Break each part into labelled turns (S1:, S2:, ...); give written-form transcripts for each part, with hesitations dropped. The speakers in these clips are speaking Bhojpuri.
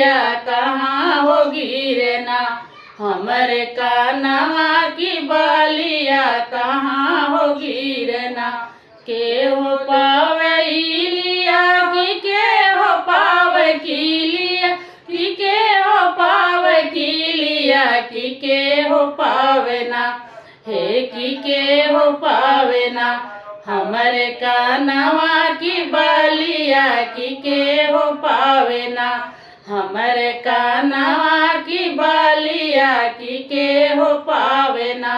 S1: बलिया कहाँ हो गिरना, हमरे कानवा की बलिया कहाँ हो गिरना। के हो पावे इलिया की के हो पावे किलिया की के हो पावे किलिया की के हो पावे ना, हे की के हो पावे ना, हमरे कानवा की बलिया की के हो पावे ना, हमरे कानवा की बलिया की के हो पावे ना,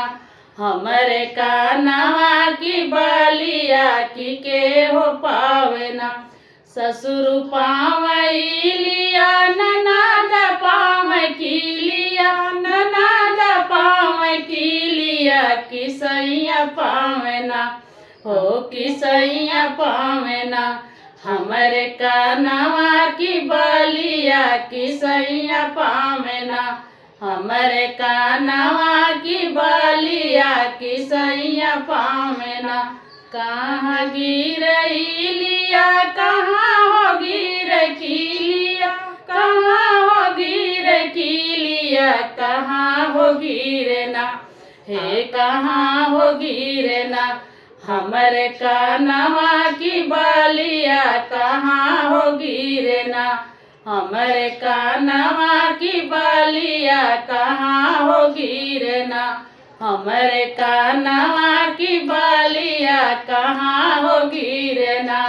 S1: हमरे कानवा की बलिया की के हो पावे ना। ससुर पावैलिया ननद पावै किलिया, ननद पावै किलिया किसैया पावे ना, हो किसैया पावे ना, हमरे कानवा की बलिया किसैया पावे ना, हमरे कानवा की बलिया किसैया पावे ना। कहाँ गिरैलिया कहाँ हो गिर किलिया, कहाँ हो गिर किलिया कहाँ हो गिरना, हे कहाँ हो गिरना, हमरे कानवा की बलिया कहाँ हो गिरना, हमरे कानवा की बलिया कहाँ हो गिरना, हमरे कानवा की बलिया कहाँ हो गिरना।